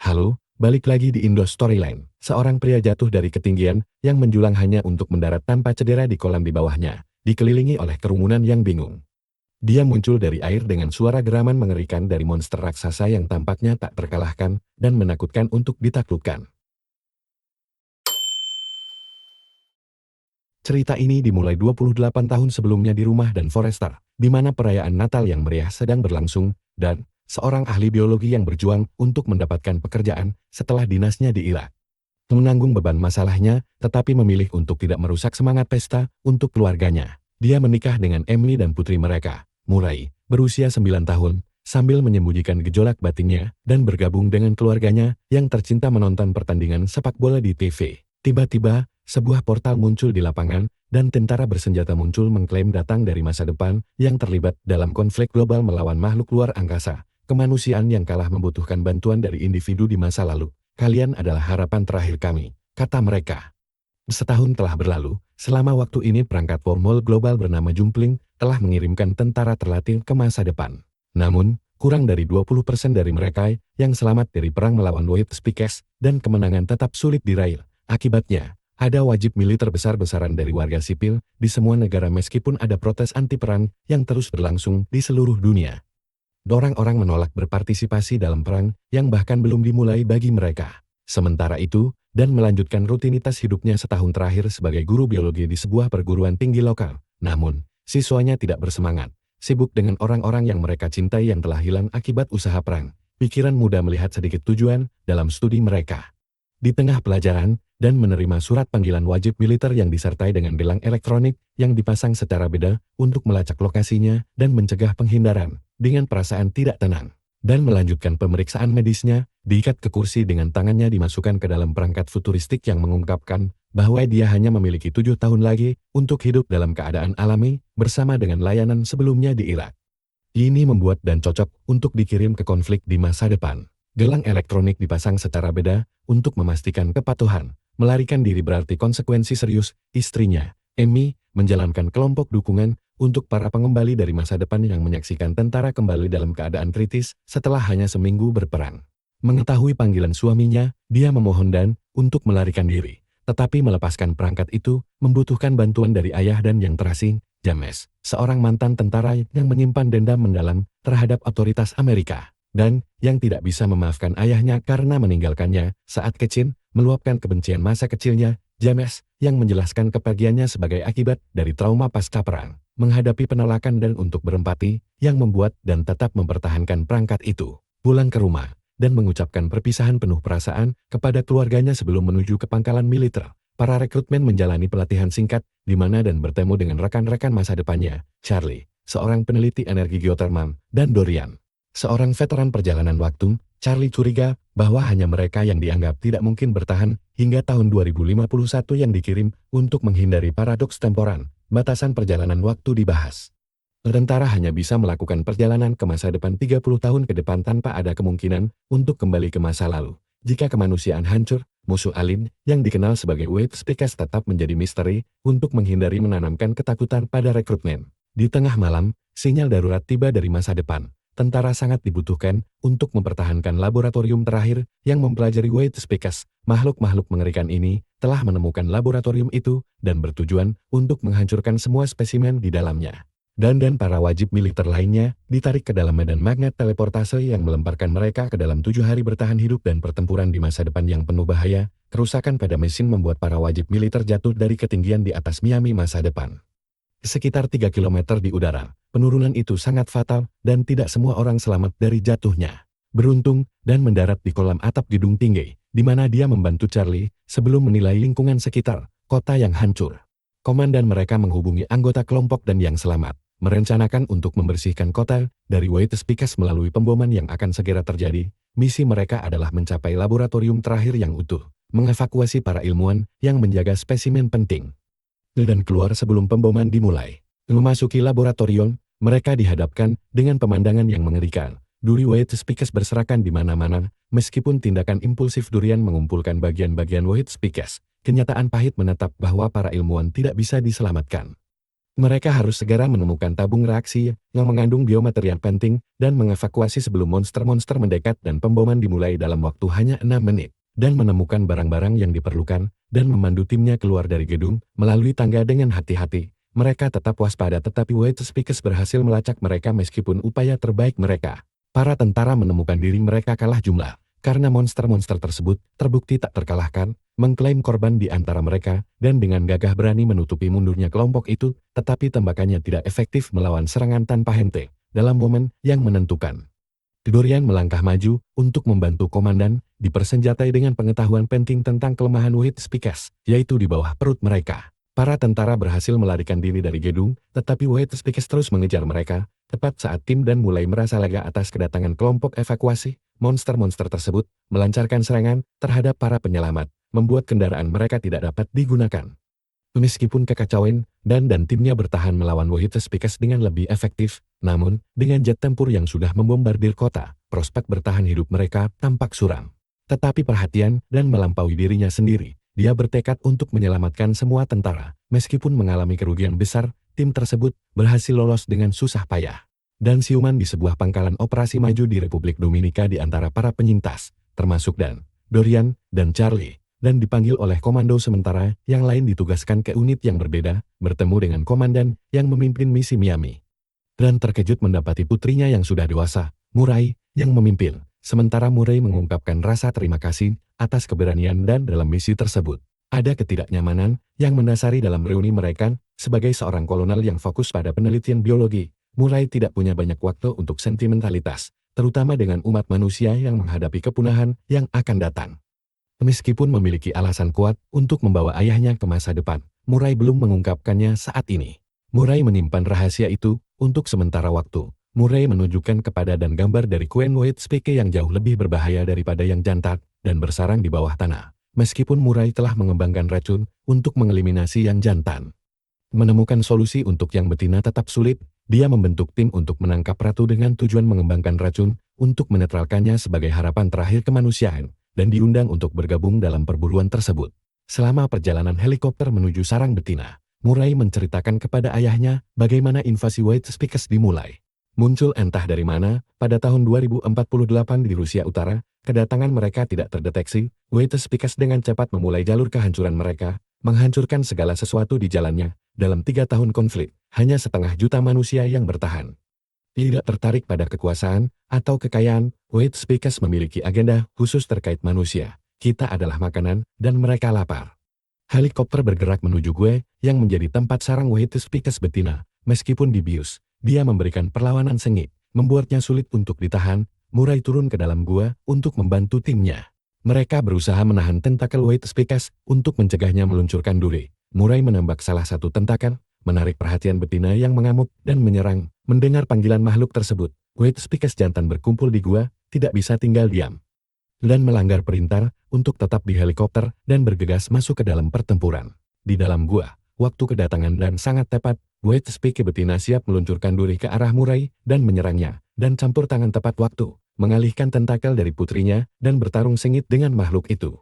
Halo, balik lagi di Indo Storyline. Seorang pria jatuh dari ketinggian yang menjulang hanya untuk mendarat tanpa cedera di kolam di bawahnya, dikelilingi oleh kerumunan yang bingung. Dia muncul dari air dengan suara geraman mengerikan dari monster raksasa yang tampaknya tak terkalahkan dan menakutkan untuk ditaklukkan. Cerita ini dimulai 28 tahun sebelumnya di rumah Dan Forester, di mana perayaan Natal yang meriah sedang berlangsung, dan seorang ahli biologi yang berjuang untuk mendapatkan pekerjaan setelah dinasnya di Irak. Menanggung beban masalahnya, tetapi memilih untuk tidak merusak semangat pesta untuk keluarganya. Dia menikah dengan Emily dan putri mereka, Murray, berusia 9 tahun, sambil menyembunyikan gejolak batinnya dan bergabung dengan keluarganya yang tercinta menonton pertandingan sepak bola di TV. Tiba-tiba, sebuah portal muncul di lapangan, dan tentara bersenjata muncul mengklaim datang dari masa depan yang terlibat dalam konflik global melawan makhluk luar angkasa. Kemanusiaan yang kalah membutuhkan bantuan dari individu di masa lalu. Kalian adalah harapan terakhir kami, kata mereka. Setahun telah berlalu, selama waktu ini perangkat wormhole global bernama Jumpling telah mengirimkan tentara terlatih ke masa depan. Namun, kurang dari 20% dari mereka yang selamat dari perang melawan White Speakers dan kemenangan tetap sulit diraih. Akibatnya, ada wajib militer besar-besaran dari warga sipil di semua negara meskipun ada protes anti-perang yang terus berlangsung di seluruh dunia. Orang-orang menolak berpartisipasi dalam perang yang bahkan belum dimulai bagi mereka. Sementara itu, Dan melanjutkan rutinitas hidupnya setahun terakhir sebagai guru biologi di sebuah perguruan tinggi lokal. Namun, siswanya tidak bersemangat, sibuk dengan orang-orang yang mereka cintai yang telah hilang akibat usaha perang. Pikiran muda melihat sedikit tujuan dalam studi mereka. Di tengah pelajaran, Dan menerima surat panggilan wajib militer yang disertai dengan gelang elektronik yang dipasang secara beda untuk melacak lokasinya dan mencegah penghindaran. Dengan perasaan tidak tenang, Dan melanjutkan pemeriksaan medisnya, diikat ke kursi dengan tangannya dimasukkan ke dalam perangkat futuristik yang mengungkapkan bahwa dia hanya memiliki 7 tahun lagi untuk hidup dalam keadaan alami bersama dengan layanan sebelumnya di Irak. Ini membuat Dan cocok untuk dikirim ke konflik di masa depan. Gelang elektronik dipasang secara beda untuk memastikan kepatuhan. Melarikan diri berarti konsekuensi serius. Istrinya, Amy, menjalankan kelompok dukungan untuk para pengembali dari masa depan yang menyaksikan tentara kembali dalam keadaan kritis setelah hanya seminggu berperang. Mengetahui panggilan suaminya, dia memohon Dan untuk melarikan diri. Tetapi melepaskan perangkat itu membutuhkan bantuan dari ayah Dan yang terasing, James, seorang mantan tentara yang menyimpan dendam mendalam terhadap otoritas Amerika. Dan yang tidak bisa memaafkan ayahnya karena meninggalkannya saat kecil, meluapkan kebencian masa kecilnya. James, yang menjelaskan kepergiannya sebagai akibat dari trauma pasca perang, menghadapi penolakan Dan untuk berempati, yang membuat Dan tetap mempertahankan perangkat itu. Pulang ke rumah, Dan mengucapkan perpisahan penuh perasaan kepada keluarganya sebelum menuju ke pangkalan militer. Para rekrutmen menjalani pelatihan singkat, di mana Dan bertemu dengan rekan-rekan masa depannya, Charlie, seorang peneliti energi geotermal, dan Dorian, seorang veteran perjalanan waktu. Charlie curiga bahwa hanya mereka yang dianggap tidak mungkin bertahan hingga tahun 2051 yang dikirim untuk menghindari paradoks temporan. Batasan perjalanan waktu dibahas. Tentara hanya bisa melakukan perjalanan ke masa depan 30 tahun ke depan tanpa ada kemungkinan untuk kembali ke masa lalu. Jika kemanusiaan hancur, musuh alien yang dikenal sebagai White Speakers tetap menjadi misteri untuk menghindari menanamkan ketakutan pada rekrutmen. Di tengah malam, sinyal darurat tiba dari masa depan. Tentara sangat dibutuhkan untuk mempertahankan laboratorium terakhir yang mempelajari White Speakers. Makhluk-makhluk mengerikan ini telah menemukan laboratorium itu dan bertujuan untuk menghancurkan semua spesimen di dalamnya. Dan para wajib militer lainnya ditarik ke dalam medan magnet teleportase yang melemparkan mereka ke dalam 7 hari bertahan hidup dan pertempuran di masa depan yang penuh bahaya. Kerusakan pada mesin membuat para wajib militer jatuh dari ketinggian di atas Miami masa depan. Sekitar 3 km di udara, penurunan itu sangat fatal dan tidak semua orang selamat dari jatuhnya. Beruntung, Dan mendarat di kolam atap gedung tinggi, di mana dia membantu Charlie sebelum menilai lingkungan sekitar kota yang hancur. Komandan mereka menghubungi anggota kelompok Dan yang selamat, merencanakan untuk membersihkan kota dari White Speakers melalui pemboman yang akan segera terjadi. Misi mereka adalah mencapai laboratorium terakhir yang utuh, mengevakuasi para ilmuwan yang menjaga spesimen penting, dan keluar sebelum pemboman dimulai. Memasuki laboratorium, mereka dihadapkan dengan pemandangan yang mengerikan. Duri White Speakers berserakan di mana-mana, meskipun tindakan impulsif Durian mengumpulkan bagian-bagian White Speakers. Kenyataan pahit menetap bahwa para ilmuwan tidak bisa diselamatkan. Mereka harus segera menemukan tabung reaksi yang mengandung biomaterial penting dan mengevakuasi sebelum monster-monster mendekat dan pemboman dimulai dalam waktu hanya 6 menit. Dan menemukan barang-barang yang diperlukan dan memandu timnya keluar dari gedung melalui tangga dengan hati-hati. Mereka tetap waspada tetapi White Speakers berhasil melacak mereka meskipun upaya terbaik mereka. Para tentara menemukan diri mereka kalah jumlah. Karena monster-monster tersebut terbukti tak terkalahkan, mengklaim korban di antara mereka, dan dengan gagah berani menutupi mundurnya kelompok itu, tetapi tembakannya tidak efektif melawan serangan tanpa henti, dalam momen yang menentukan. Dorian melangkah maju untuk membantu komandan, dipersenjatai dengan pengetahuan penting tentang kelemahan White Speakers, yaitu di bawah perut mereka. Para tentara berhasil melarikan diri dari gedung, tetapi White Speakers terus mengejar mereka. Tepat saat tim dan mulai merasa lega atas kedatangan kelompok evakuasi, monster-monster tersebut melancarkan serangan terhadap para penyelamat, membuat kendaraan mereka tidak dapat digunakan. Meskipun kekacauan dan timnya bertahan melawan White Speakers dengan lebih efektif, namun dengan jet tempur yang sudah membombardir kota, prospek bertahan hidup mereka tampak suram. Tetapi perhatian dan melampaui dirinya sendiri, dia bertekad untuk menyelamatkan semua tentara. Meskipun mengalami kerugian besar, tim tersebut berhasil lolos dengan susah payah. Dan siuman di sebuah pangkalan operasi maju di Republik Dominika di antara para penyintas, termasuk Dan, Dorian, dan Charlie, dan dipanggil oleh komando sementara yang lain ditugaskan ke unit yang berbeda, bertemu dengan komandan yang memimpin misi Miami. Dan terkejut mendapati putrinya yang sudah dewasa, Murray, yang memimpin. Sementara Murray mengungkapkan rasa terima kasih atas keberanian dan dalam misi tersebut. Ada ketidaknyamanan yang mendasari dalam reuni mereka. Sebagai seorang kolonel yang fokus pada penelitian biologi, Murray tidak punya banyak waktu untuk sentimentalitas, terutama dengan umat manusia yang menghadapi kepunahan yang akan datang. Meskipun memiliki alasan kuat untuk membawa ayahnya ke masa depan, Murray belum mengungkapkannya saat ini. Murray menyimpan rahasia itu untuk sementara waktu. Murray menunjukkan kepada Dan gambar dari Queen White Speake yang jauh lebih berbahaya daripada yang jantan dan bersarang di bawah tanah. Meskipun Murray telah mengembangkan racun untuk mengeliminasi yang jantan. Menemukan solusi untuk yang betina tetap sulit, dia membentuk tim untuk menangkap ratu dengan tujuan mengembangkan racun untuk menetralkannya sebagai harapan terakhir kemanusiaan, dan diundang untuk bergabung dalam perburuan tersebut. Selama perjalanan helikopter menuju sarang betina, Murray menceritakan kepada ayahnya bagaimana invasi White Speakers dimulai. Muncul entah dari mana, pada tahun 2048 di Rusia Utara, kedatangan mereka tidak terdeteksi. White Speakers dengan cepat memulai jalur kehancuran mereka, menghancurkan segala sesuatu di jalannya. Dalam 3 tahun konflik, hanya 500 juta manusia yang bertahan. Tidak tertarik pada kekuasaan atau kekayaan, White Speakers memiliki agenda khusus terkait manusia. Kita adalah makanan, dan mereka lapar. Helikopter bergerak menuju gue, yang menjadi tempat sarang White Speakers betina. Meskipun dibius, dia memberikan perlawanan sengit, membuatnya sulit untuk ditahan. Murray turun ke dalam gua untuk membantu timnya. Mereka berusaha menahan tentakel White Speakers untuk mencegahnya meluncurkan duri. Murray menembak salah satu tentakel, menarik perhatian betina yang mengamuk dan menyerang. Mendengar panggilan makhluk tersebut, White Speakers jantan berkumpul di gua, tidak bisa tinggal diam. Dan melanggar perintah untuk tetap di helikopter dan bergegas masuk ke dalam pertempuran. Di dalam gua, waktu kedatangan Dan sangat tepat. White Speakers betina siap meluncurkan duri ke arah Murray dan menyerangnya, dan campur tangan tepat waktu, mengalihkan tentakel dari putrinya dan bertarung sengit dengan makhluk itu.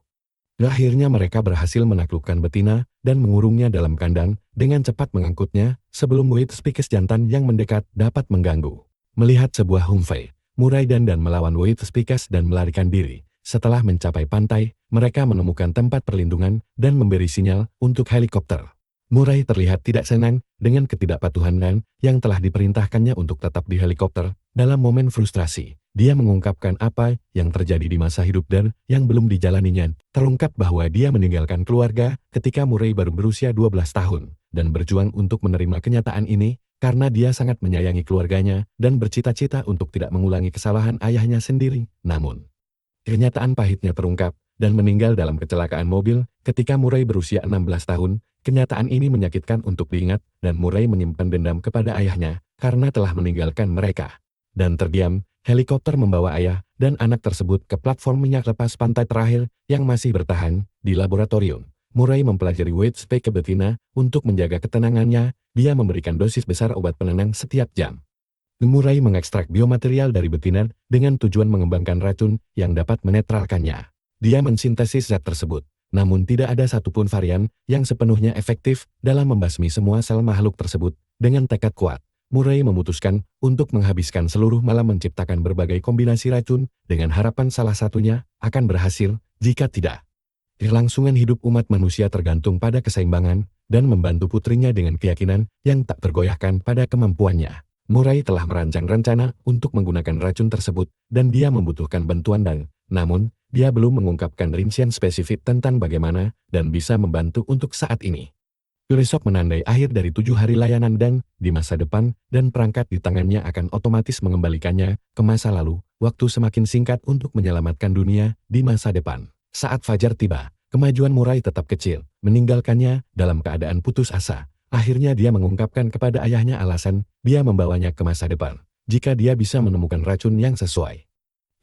Akhirnya mereka berhasil menaklukkan betina dan mengurungnya dalam kandang, dengan cepat mengangkutnya sebelum White Speakers jantan yang mendekat dapat mengganggu. Melihat sebuah humvee, Murray dan melawan White Speakers dan melarikan diri. Setelah mencapai pantai, mereka menemukan tempat perlindungan dan memberi sinyal untuk helikopter. Murray terlihat tidak senang dengan ketidakpatuhan Dan yang telah diperintahkannya untuk tetap di helikopter. Dalam momen frustrasi, dia mengungkapkan apa yang terjadi di masa hidup Dan yang belum dijalaninya. Terungkap bahwa dia meninggalkan keluarga ketika Murray baru berusia 12 tahun dan berjuang untuk menerima kenyataan ini karena dia sangat menyayangi keluarganya dan bercita-cita untuk tidak mengulangi kesalahan ayahnya sendiri. Namun, kenyataan pahitnya terungkap dan meninggal dalam kecelakaan mobil ketika Murray berusia 16 tahun. Kenyataan ini menyakitkan untuk diingat dan Murray menyimpan dendam kepada ayahnya karena telah meninggalkan mereka. Dan terdiam, helikopter membawa ayah dan anak tersebut ke platform minyak lepas pantai terakhir yang masih bertahan di laboratorium. Murray mempelajari White Speakers betina untuk menjaga ketenangannya. Dia memberikan dosis besar obat penenang setiap jam. Murray mengekstrak biomaterial dari betina dengan tujuan mengembangkan racun yang dapat menetralkannya. Dia mensintesis zat tersebut, namun tidak ada satupun varian yang sepenuhnya efektif dalam membasmi semua sel makhluk tersebut. Dengan tekad kuat, Murray memutuskan untuk menghabiskan seluruh malam menciptakan berbagai kombinasi racun dengan harapan salah satunya akan berhasil. Jika tidak, kelangsungan hidup umat manusia tergantung pada keseimbangan dan membantu putrinya dengan keyakinan yang tak tergoyahkan pada kemampuannya. Murray telah merancang rencana untuk menggunakan racun tersebut dan dia membutuhkan bantuan namun dia belum mengungkapkan rincian spesifik tentang bagaimana dan bisa membantu untuk saat ini. Besok menandai akhir dari 7 hari layanan dan di masa depan dan perangkat di tangannya akan otomatis mengembalikannya ke masa lalu, waktu semakin singkat untuk menyelamatkan dunia di masa depan. Saat fajar tiba, kemajuan Murray tetap kecil, meninggalkannya dalam keadaan putus asa. Akhirnya dia mengungkapkan kepada ayahnya alasan dia membawanya ke masa depan, jika dia bisa menemukan racun yang sesuai.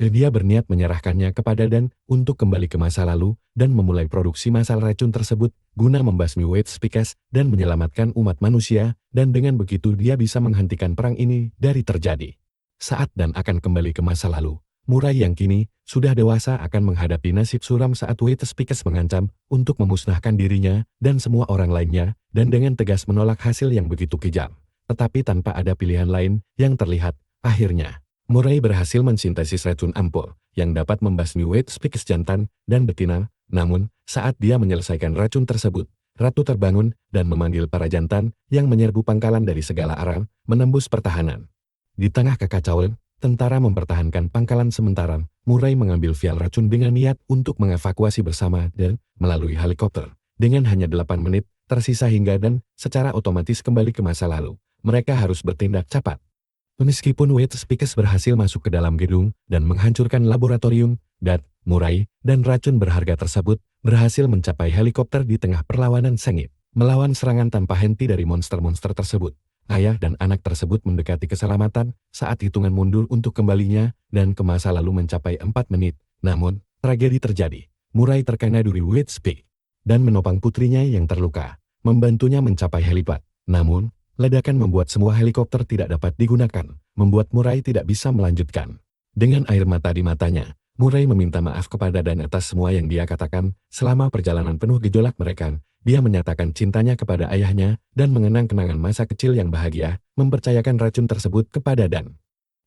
Dia berniat menyerahkannya kepada Dan untuk kembali ke masa lalu dan memulai produksi masal racun tersebut guna membasmi Wade Speakers dan menyelamatkan umat manusia, dan dengan begitu dia bisa menghentikan perang ini dari terjadi. Saat Dan akan kembali ke masa lalu, Murray yang kini sudah dewasa akan menghadapi nasib suram saat Wade Speakers mengancam untuk memusnahkan dirinya dan semua orang lainnya, dan dengan tegas menolak hasil yang begitu kejam. Tetapi tanpa ada pilihan lain yang terlihat, akhirnya Murray berhasil mensintesis racun ampul yang dapat membasmi Wade Speakers jantan dan betina. Namun, saat dia menyelesaikan racun tersebut, Ratu terbangun dan memanggil para jantan yang menyerbu pangkalan dari segala arah, menembus pertahanan. Di tengah kekacauan, tentara mempertahankan pangkalan sementara. Murray mengambil vial racun dengan niat untuk mengevakuasi bersama Dan melalui helikopter. Dengan hanya 8 menit tersisa hingga Dan secara otomatis kembali ke masa lalu, mereka harus bertindak cepat. Meskipun Wade Speakers berhasil masuk ke dalam gedung dan menghancurkan laboratorium, Murray dan racun berharga tersebut berhasil mencapai helikopter di tengah perlawanan sengit, melawan serangan tanpa henti dari monster-monster tersebut. Ayah dan anak tersebut mendekati keselamatan saat hitungan mundur untuk kembalinya dan ke masa lalu mencapai 4 menit. Namun, tragedi terjadi. Murray terkena duri Wade Speakers dan menopang putrinya yang terluka, membantunya mencapai helipad. Namun, ledakan membuat semua helikopter tidak dapat digunakan, membuat Murray tidak bisa melanjutkan. Dengan air mata di matanya, Murray meminta maaf kepada Dan atas semua yang dia katakan selama perjalanan penuh gejolak mereka. Dia menyatakan cintanya kepada ayahnya dan mengenang kenangan masa kecil yang bahagia, mempercayakan racun tersebut kepada Dan.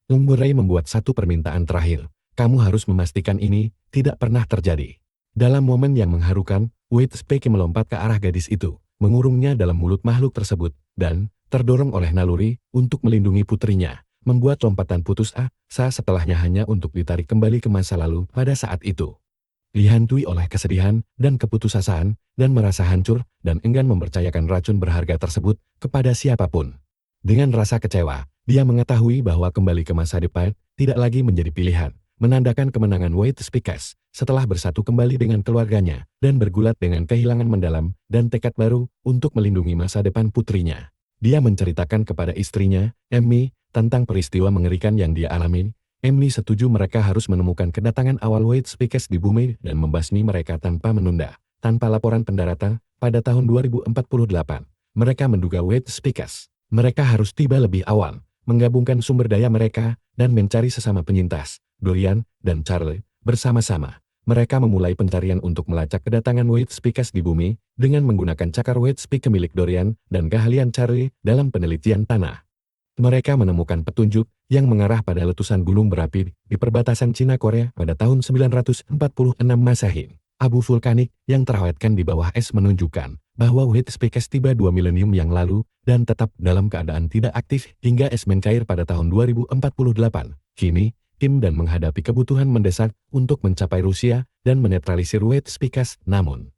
Murray membuat satu permintaan terakhir. Kamu harus memastikan ini tidak pernah terjadi. Dalam momen yang mengharukan, Wade Speakers melompat ke arah gadis itu, mengurungnya dalam mulut makhluk tersebut, dan terdorong oleh naluri untuk melindungi putrinya, membuat lompatan putus asa setelahnya hanya untuk ditarik kembali ke masa lalu pada saat itu. Dihantui oleh kesedihan dan keputusasaan, dan merasa hancur dan enggan mempercayakan racun berharga tersebut kepada siapapun. Dengan rasa kecewa, dia mengetahui bahwa kembali ke masa depan tidak lagi menjadi pilihan, menandakan kemenangan Wade Speakers setelah bersatu kembali dengan keluarganya dan bergulat dengan kehilangan mendalam dan tekad baru untuk melindungi masa depan putrinya. Dia menceritakan kepada istrinya, Emmy, tentang peristiwa mengerikan yang dia alami. Emmy setuju mereka harus menemukan kedatangan awal Wade Speakers di bumi dan membasmi mereka tanpa menunda. Tanpa laporan pendaratan, pada tahun 2048, mereka menduga Wade Speakers. Mereka harus tiba lebih awal, menggabungkan sumber daya mereka, dan mencari sesama penyintas, Dorian dan Charlie, bersama-sama. Mereka memulai pencarian untuk melacak kedatangan Wade Speakers di bumi dengan menggunakan cakar Wade Speakers milik Dorian dan keahlian Charlie dalam penelitian tanah. Mereka menemukan petunjuk yang mengarah pada letusan gunung berapi di perbatasan Cina-Korea pada tahun 946 Masehi. Abu vulkanik yang terawetkan di bawah es menunjukkan bahwa Wade Speakers tiba 2 milenium yang lalu dan tetap dalam keadaan tidak aktif hingga es mencair pada tahun 2048. Kini, Kim dan menghadapi kebutuhan mendesak untuk mencapai Rusia dan menetralisir Wade Speakers. Namun,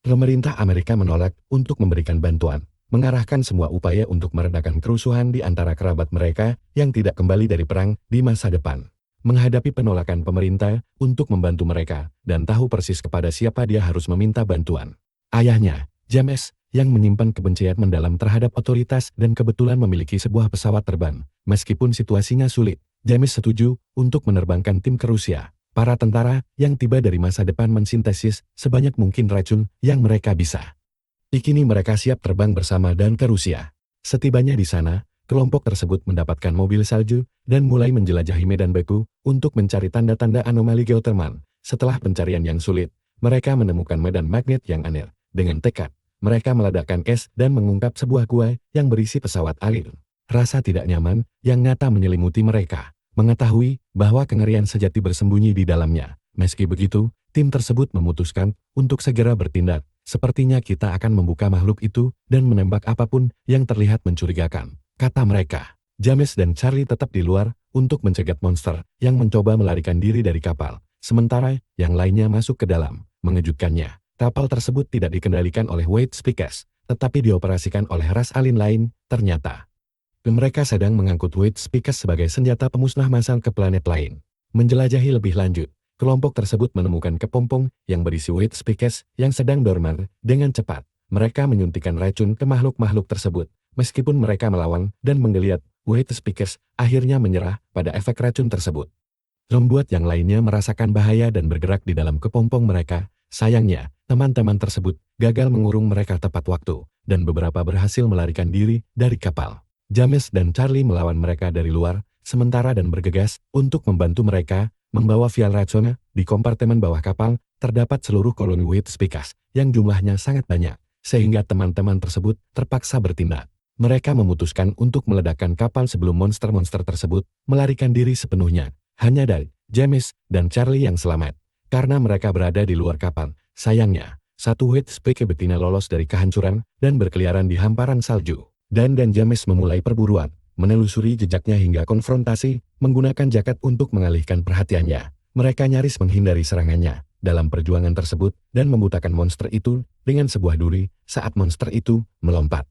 pemerintah Amerika menolak untuk memberikan bantuan, mengarahkan semua upaya untuk meredakan kerusuhan di antara kerabat mereka yang tidak kembali dari perang di masa depan. Menghadapi penolakan pemerintah untuk membantu mereka dan tahu persis kepada siapa dia harus meminta bantuan. Ayahnya, James, yang menyimpan kebencian mendalam terhadap otoritas dan kebetulan memiliki sebuah pesawat terbang. Meskipun situasinya sulit, James setuju untuk menerbangkan tim ke Rusia. Para tentara yang tiba dari masa depan mensintesis sebanyak mungkin racun yang mereka bisa. Kini mereka siap terbang bersama Dan ke Rusia. Setibanya di sana, kelompok tersebut mendapatkan mobil salju dan mulai menjelajahi medan beku untuk mencari tanda-tanda anomali geotermal. Setelah pencarian yang sulit, mereka menemukan medan magnet yang aneh. Dengan tekad, mereka meledakkan es dan mengungkap sebuah gua yang berisi pesawat alien. Rasa tidak nyaman yang nyata menyelimuti mereka, mengetahui bahwa kengerian sejati bersembunyi di dalamnya. Meski begitu, tim tersebut memutuskan untuk segera bertindak. Sepertinya kita akan membuka makhluk itu dan menembak apapun yang terlihat mencurigakan, kata mereka. James dan Charlie tetap di luar untuk mencegat monster yang mencoba melarikan diri dari kapal, sementara yang lainnya masuk ke dalam. Mengejutkannya, kapal tersebut tidak dikendalikan oleh Wade Speakers, tetapi dioperasikan oleh ras alien lain. Ternyata mereka sedang mengangkut Wade Speakers sebagai senjata pemusnah massal ke planet lain. Menjelajahi lebih lanjut, kelompok tersebut menemukan kepompong yang berisi Wade Speakers yang sedang dorman. Dengan cepat, mereka menyuntikkan racun ke makhluk-makhluk tersebut. Meskipun mereka melawan dan menggeliat, Wade Speakers akhirnya menyerah pada efek racun tersebut. Membuat yang lainnya merasakan bahaya dan bergerak di dalam kepompong mereka. Sayangnya, teman-teman tersebut gagal mengurung mereka tepat waktu, dan beberapa berhasil melarikan diri dari kapal. James dan Charlie melawan mereka dari luar, sementara dan bergegas untuk membantu mereka membawa vial racun. Di kompartemen bawah kapal terdapat seluruh koloni Wade Speakers yang jumlahnya sangat banyak, sehingga teman-teman tersebut terpaksa bertindak. Mereka memutuskan untuk meledakkan kapal sebelum monster-monster tersebut melarikan diri sepenuhnya. Hanya dari James dan Charlie yang selamat, karena mereka berada di luar kapal. Sayangnya, satu Wade Speaker betina lolos dari kehancuran dan berkeliaran di hamparan salju. Dan James memulai perburuan, menelusuri jejaknya hingga konfrontasi, menggunakan jaket untuk mengalihkan perhatiannya. Mereka nyaris menghindari serangannya dalam perjuangan tersebut dan membutakan monster itu dengan sebuah duri saat monster itu melompat.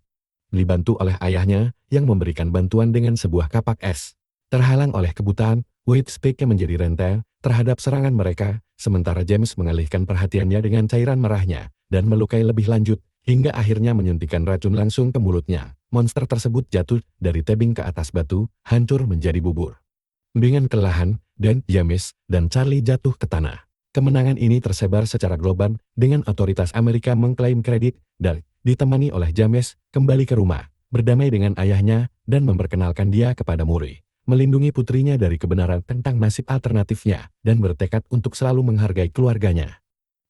Dibantu oleh ayahnya yang memberikan bantuan dengan sebuah kapak es. Terhalang oleh kebutaan, Wade Speaker menjadi rentel terhadap serangan mereka, sementara James mengalihkan perhatiannya dengan cairan merahnya dan melukai lebih lanjut, hingga akhirnya menyuntikkan racun langsung ke mulutnya. Monster tersebut jatuh dari tebing ke atas batu, hancur menjadi bubur. Dengan kelelahan, James dan Charlie jatuh ke tanah. Kemenangan ini tersebar secara global dengan otoritas Amerika mengklaim kredit dan ditemani oleh James kembali ke rumah, berdamai dengan ayahnya dan memperkenalkan dia kepada Murray, melindungi putrinya dari kebenaran tentang nasib alternatifnya dan bertekad untuk selalu menghargai keluarganya.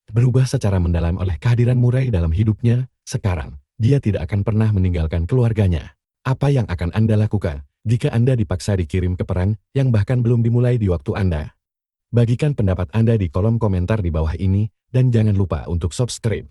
Berubah secara mendalam oleh kehadiran Murray dalam hidupnya, sekarang dia tidak akan pernah meninggalkan keluarganya. Apa yang akan Anda lakukan jika Anda dipaksa dikirim ke perang yang bahkan belum dimulai di waktu Anda? Bagikan pendapat Anda di kolom komentar di bawah ini, dan jangan lupa untuk subscribe.